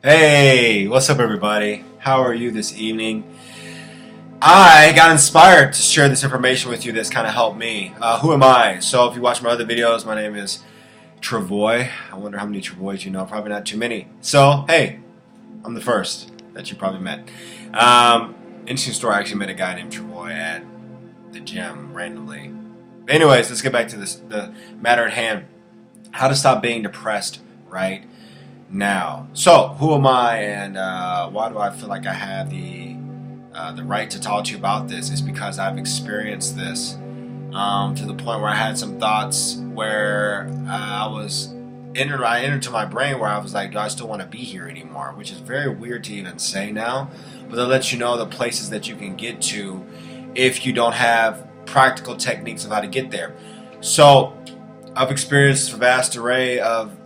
Hey, what's up everybody? How are you this evening? I got inspired to share this information with you that's kind of helped me. Who am I? So if you watch my other videos, my name is Travoy. I wonder how many Travoys you know. Probably not too many. So, hey, I'm the first that you probably met. Interesting story, I actually met a guy named Travoy at the gym randomly. Anyways, let's get back to the matter at hand. How to stop being depressed right now. So, who am I, and why do I feel like I have the right to talk to you about this? Is because I've experienced this to the point where I had some thoughts where I entered to my brain where I was like, do I still want to be here anymore? Which is very weird to even say now, but that lets you know the places that you can get to if you don't have practical techniques of how to get there. So, I've experienced a vast array of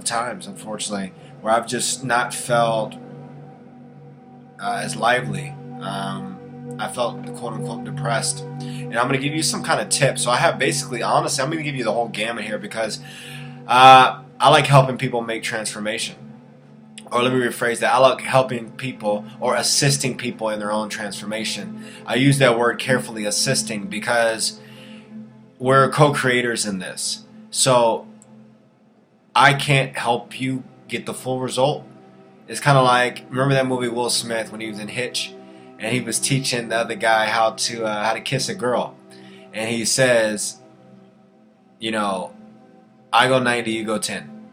times, unfortunately, where I've just not felt as lively. I felt quote-unquote depressed. And I'm going to give you some kind of tips. So I have basically, honestly, I'm going to give you the whole gamut here because I like helping people make transformation. Or let me rephrase that. I like helping people or assisting people in their own transformation. I use that word carefully, assisting, because we're co-creators in this. So I can't help you get the full result. It's kind of like, remember that movie Will Smith when he was in Hitch, and he was teaching the other guy how to kiss a girl, and he says, you know, I go 90, you go 10,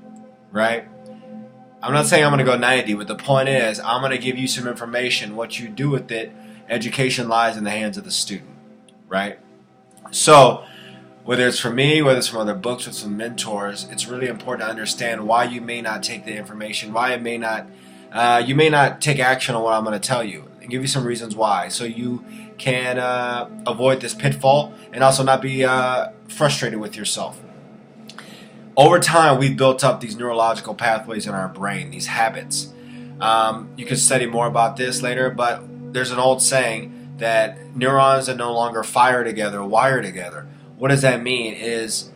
right? I'm not saying I'm going to go 90, but the point is, I'm going to give you some information. What you do with it, education lies in the hands of the student, right? So, whether it's from me, whether it's from other books, with some mentors, it's really important to understand why you may not take the information, why it may not, you may not take action on what I'm going to tell you, and give you some reasons why, so you can avoid this pitfall and also not be frustrated with yourself. Over time, we've built up these neurological pathways in our brain, these habits. You can study more about this later, but there's an old saying that neurons that no longer fire together wire together. What does that mean? Is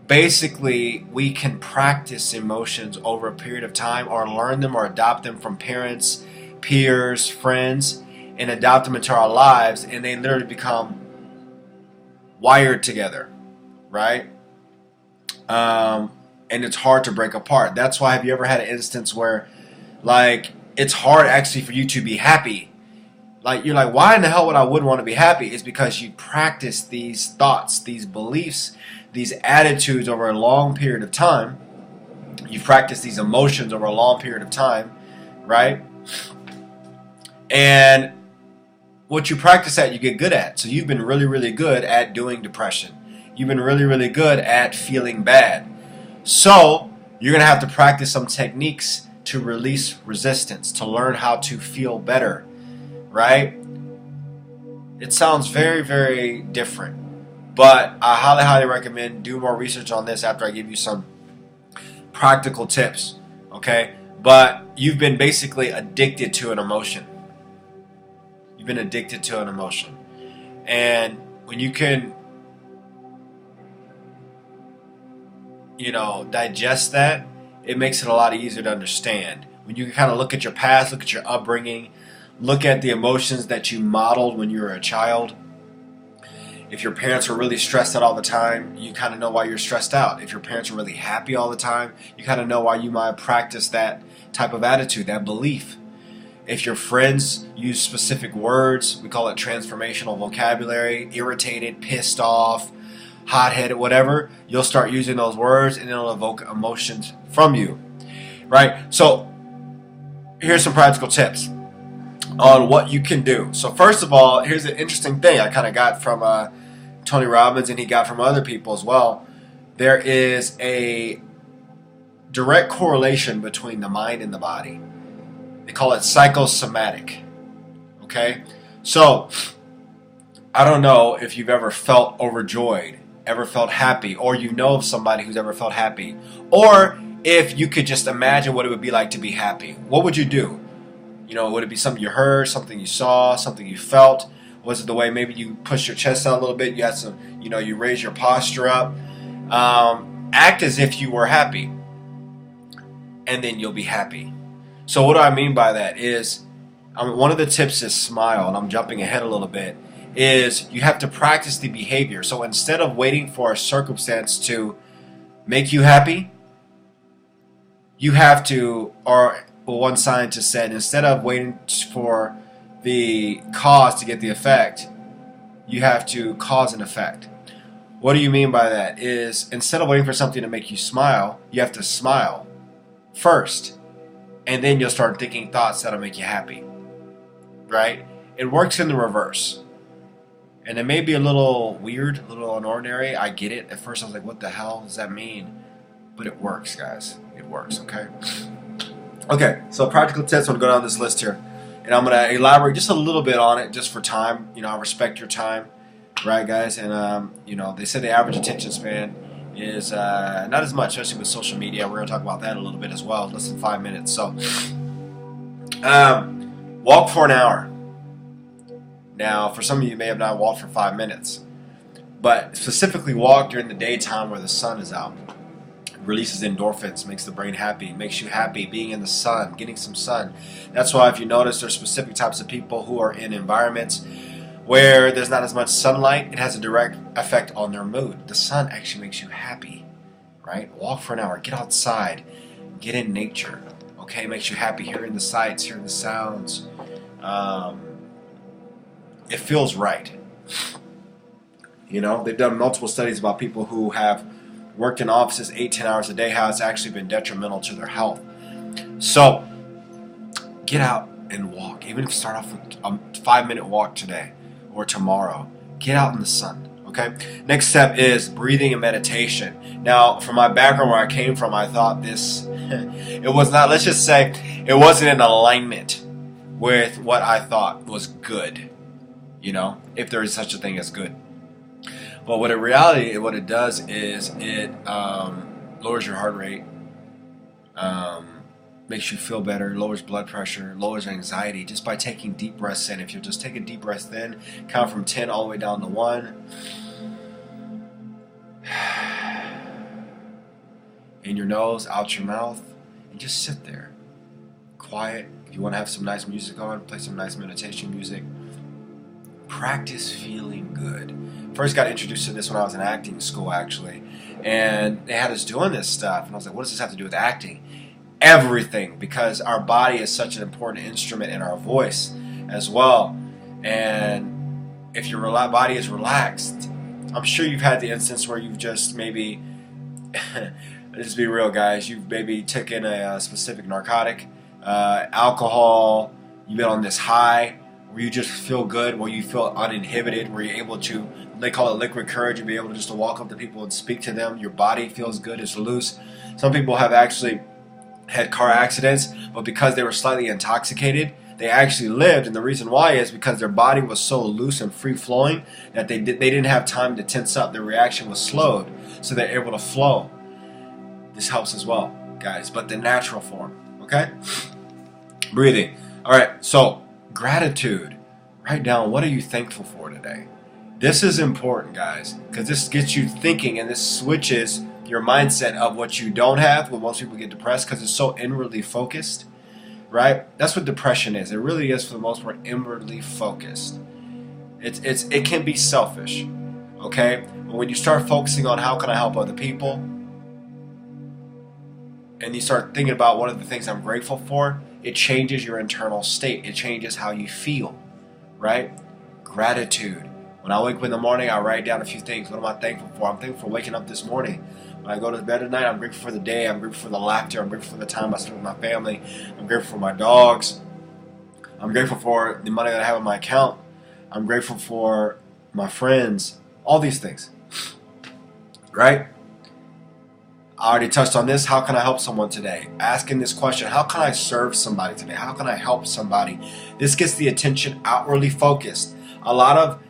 basically we can practice emotions over a period of time, or learn them or adopt them from parents, peers, friends, and adopt them into our lives, and they literally become wired together, right? And it's hard to break apart. That's why, have you ever had an instance where, like, it's hard actually for you to be happy? Like, you're like, why in the hell would I want to be happy? It's because you practice these thoughts, these beliefs, these attitudes over a long period of time. You practice these emotions over a long period of time, right? And what you practice at, you get good at. So you've been really, really good at doing depression. You've been really, really good at feeling bad. So you're going to have to practice some techniques to release resistance, to learn how to feel better. Right? It sounds very, very different, but I highly, highly recommend do more research on this after I give you some practical tips, okay? But you've been basically addicted to an emotion. You've been addicted to an emotion. And when you can, digest that, it makes it a lot easier to understand. When you can kind of look at your past, look at your upbringing, look at the emotions that you modeled when you were a child. If your parents were really stressed out all the time, you kind of know why you're stressed out. If your parents are really happy all the time, you kind of know why you might practice that type of attitude, that belief. If your friends use specific words, we call it transformational vocabulary, irritated, pissed off, hot-headed, whatever, you'll start using those words and it'll evoke emotions from you, right? So here's some practical tips on what you can do. So first of all, here's an interesting thing I kind of got from Tony Robbins, and he got from other people as well. There is a direct correlation between the mind and the body. They call it psychosomatic. Okay? So, I don't know if you've ever felt overjoyed, ever felt happy, or you know of somebody who's ever felt happy, or if you could just imagine what it would be like to be happy. What would you do? Would it be something you heard, something you saw, something you felt? Was it the way maybe you pushed your chest out a little bit, you had some, you raised your posture up? Act as if you were happy, and then you'll be happy. So what do I mean by that is, one of the tips is smile, and I'm jumping ahead a little bit, is you have to practice the behavior. So instead of waiting for a circumstance to make you happy, you have to, or one scientist said, instead of waiting for the cause to get the effect, you have to cause an effect. What do you mean by that? Is instead of waiting for something to make you smile, you have to smile first, and then you'll start thinking thoughts that'll make you happy. Right? It works in the reverse. And it may be a little weird, a little unordinary. I get it. At first I was like, what the hell does that mean? But it works, guys. It works, okay? Okay, so practical tips. I'm going to go down this list here. And I'm going to elaborate just a little bit on it just for time. You know, I respect your time. Right, guys? And, you know, they say the average attention span is not as much, especially with social media. We're going to talk about that a little bit as well. Less than 5 minutes. So, walk for an hour. Now, for some of you may have not walked for 5 minutes. But specifically walk during the daytime where the sun is out. It releases endorphins, makes the brain happy, makes you happy being in the sun, getting some sun. That's why if you notice there's specific types of people who are in environments where there's not as much sunlight, it has a direct effect on their mood. The sun actually makes you happy, right? Walk for an hour, get outside, get in nature, okay? It makes you happy, hearing the sights, hearing the sounds. It feels right. You know, they've done multiple studies about people who have worked in offices 8-10 hours a day, how it's actually been detrimental to their health. So, get out and walk. Even if you start off with a 5-minute walk today or tomorrow, get out in the sun, okay? Next step is breathing and meditation. Now, from my background where I came from, I thought this, it was not, let's just say, it wasn't in alignment with what I thought was good, you know, if there is such a thing as good. But what in reality, what it does is it lowers your heart rate, makes you feel better, lowers blood pressure, lowers anxiety just by taking deep breaths in. If you just take a deep breath in, count from 10 all the way down to 1. In your nose, out your mouth, and just sit there. Quiet. If you want to have some nice music on, play some nice meditation music. Practice feeling good. First got introduced to this when I was in acting school, actually. And they had us doing this stuff. And I was like, what does this have to do with acting? Everything, because our body is such an important instrument in our voice as well. And if your body is relaxed, I'm sure you've had the instance where you've just maybe, let's be real, guys, you've maybe taken a specific narcotic, alcohol, you've been on this high where you just feel good, where you feel uninhibited, where you're able to, they call it liquid courage, you'll be able to just to walk up to people and speak to them. Your body feels good, it's loose. Some people have actually had car accidents, but because they were slightly intoxicated, they actually lived. And the reason why is because their body was so loose and free-flowing that they didn't have time to tense up. Their reaction was slowed, so they're able to flow. This helps as well, guys, but the natural form, okay? Breathing. All right, so gratitude. Write down, what are you thankful for today? This is important, guys, because this gets you thinking, and this switches your mindset of what you don't have. When most people get depressed, because it's so inwardly focused, right? That's what depression is. It really is, for the most part, inwardly focused. It can be selfish, okay? But when you start focusing on how can I help other people, and you start thinking about what are the things I'm grateful for, it changes your internal state. It changes how you feel, right? Gratitude. When I wake up in the morning, I write down a few things. What am I thankful for? I'm thankful for waking up this morning. When I go to bed at night, I'm grateful for the day. I'm grateful for the laughter. I'm grateful for the time I spend with my family. I'm grateful for my dogs. I'm grateful for the money that I have in my account. I'm grateful for my friends. All these things, right? I already touched on this. How can I help someone today? Asking this question, how can I serve somebody today? How can I help somebody? This gets the attention outwardly focused. A lot of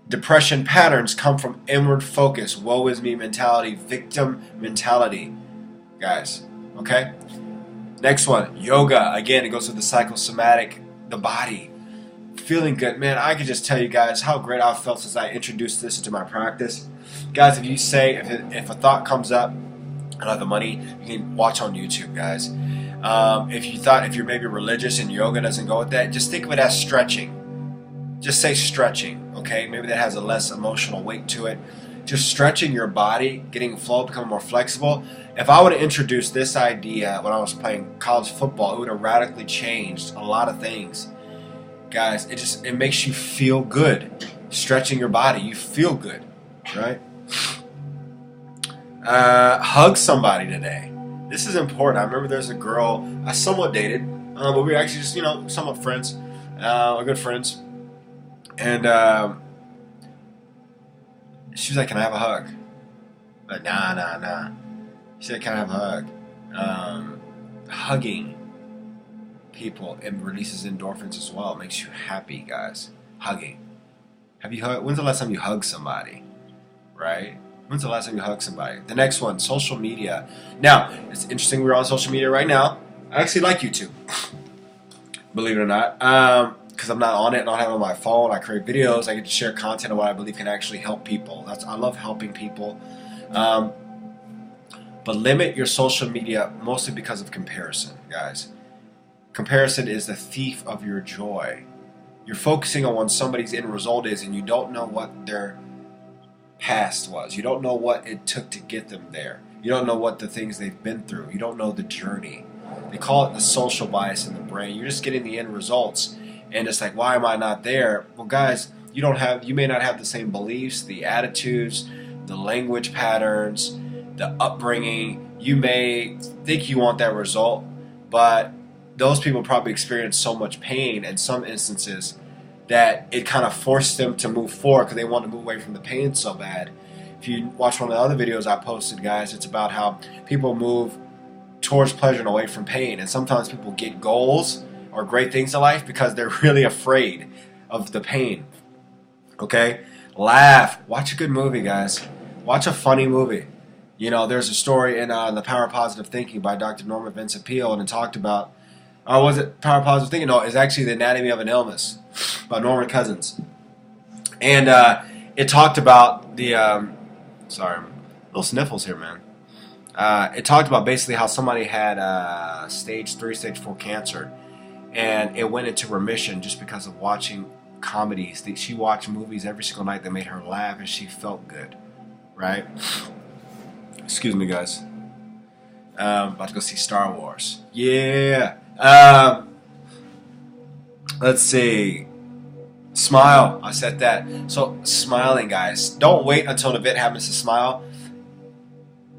depression patterns come from inward focus, woe is me mentality, victim mentality, guys, okay? Next one, yoga. Again, it goes with the psychosomatic, the body. Feeling good. Man, I can just tell you guys how great I've felt since I introduced this into my practice. Guys, if you say, if a thought comes up, I don't have the money, you can watch on YouTube, guys. If you're maybe religious and yoga doesn't go with that, just think of it as stretching. Just say stretching, okay? Maybe that has a less emotional weight to it. Just stretching your body, getting flow, becoming more flexible. If I would have introduced this idea when I was playing college football, it would have radically changed a lot of things. Guys, it makes you feel good. Stretching your body, you feel good, right? Hug somebody today. This is important. I remember there's a girl I somewhat dated, but we were actually just, somewhat friends, or good friends. And she was like, "Can I have a hug?" But nah. She said, "Can I have a hug?" Hugging people, it releases endorphins as well. It makes you happy, guys. Hugging. When's the last time you hugged somebody? Right? When's the last time you hugged somebody? The next one, social media. Now, it's interesting we're on social media right now. I actually like YouTube. Believe it or not. Because I'm not on it, I don't have it on my phone. I create videos. I get to share content of what I believe can actually help people. I love helping people. But limit your social media mostly because of comparison, guys. Comparison is the thief of your joy. You're focusing on what somebody's end result is, and you don't know what their past was. You don't know what it took to get them there. You don't know what the things they've been through. You don't know the journey. They call it the social bias in the brain. You're just getting the end results, and it's like, why am I not there? Well, guys, you may not have the same beliefs, the attitudes, the language patterns, the upbringing. You may think you want that result, but those people probably experience so much pain in some instances that it kind of forced them to move forward because they want to move away from the pain so bad. If you watch one of the other videos I posted, guys, it's about how people move towards pleasure and away from pain. And sometimes people get goals or great things in life because they're really afraid of the pain. Okay? Laugh. Watch a good movie, guys. Watch a funny movie. There's a story in The Power of Positive Thinking by Dr. Norman Vincent Peale, and it talked about, was it Power of Positive Thinking? No, it's actually The Anatomy of an Illness by Norman Cousins. And it talked about sorry, little sniffles here, man. It talked about basically how somebody had stage 3, stage 4 cancer, and it went into remission just because of watching comedies. She watched movies every single night that made her laugh, and she felt good, right? Excuse me, guys. About to go see Star Wars. Yeah. Let's see. Smile. I said that. So, smiling, guys. Don't wait until an event happens to smile.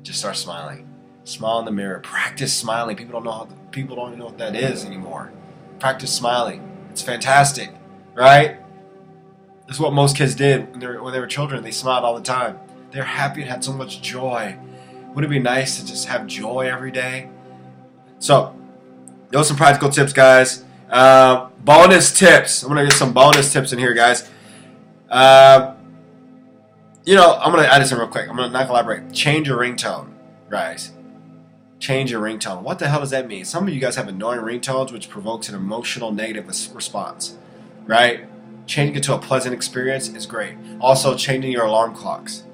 Just start smiling. Smile in the mirror. Practice smiling. People don't even know what that is anymore. Practice smiling. It's fantastic, right? That's what most kids did when they were children. They smiled all the time. They're happy and had so much joy. Wouldn't it be nice to just have joy every day? So, those are some practical tips, guys. Bonus tips. I'm going to get some bonus tips in here, guys. I'm going to add this in real quick. I'm going to not elaborate. Change your ringtone, guys. Change your ringtone. What the hell does that mean? Some of you guys have annoying ringtones, which provokes an emotional negative response, right? Changing it to a pleasant experience is great. Also, changing your alarm clocks,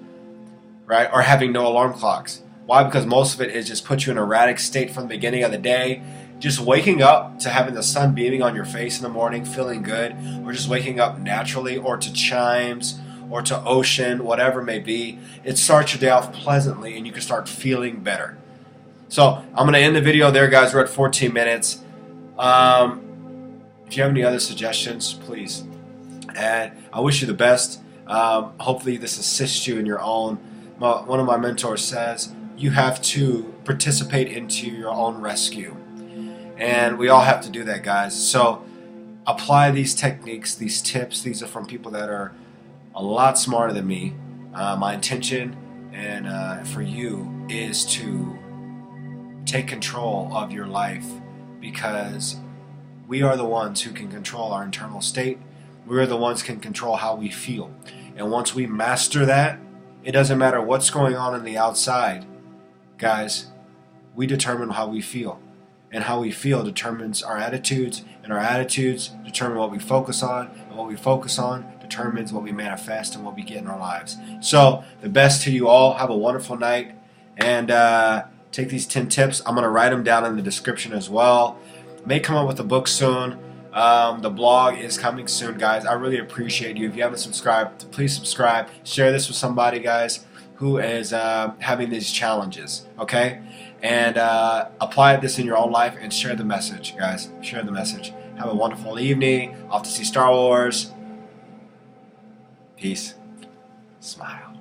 right? Or having no alarm clocks. Why? Because most of it is just put you in an erratic state from the beginning of the day. Just waking up to having the sun beaming on your face in the morning, feeling good, or just waking up naturally, or to chimes, or to ocean, whatever it may be. It starts your day off pleasantly, and you can start feeling better. So I'm going to end the video there, guys. We're at 14 minutes. If you have any other suggestions, please. And I wish you the best. Hopefully this assists you in your own. One of my mentors says, you have to participate into your own rescue. And we all have to do that, guys. So apply these techniques, these tips. These are from people that are a lot smarter than me. My intention and for you is to take control of your life, because we are the ones who can control our internal state. We are the ones who can control how we feel. And once we master that, it doesn't matter what's going on in the outside. Guys, we determine how we feel. And how we feel determines our attitudes, and our attitudes determine what we focus on, and what we focus on determines what we manifest and what we get in our lives. So, the best to you all. Have a wonderful night, and Take these 10 tips. I'm going to write them down in the description as well. May come up with a book soon. The blog is coming soon, guys. I really appreciate you. If you haven't subscribed, please subscribe. Share this with somebody, guys, who is having these challenges, okay? And apply this in your own life and share the message, guys. Share the message. Have a wonderful evening. Off to see Star Wars. Peace. Smile.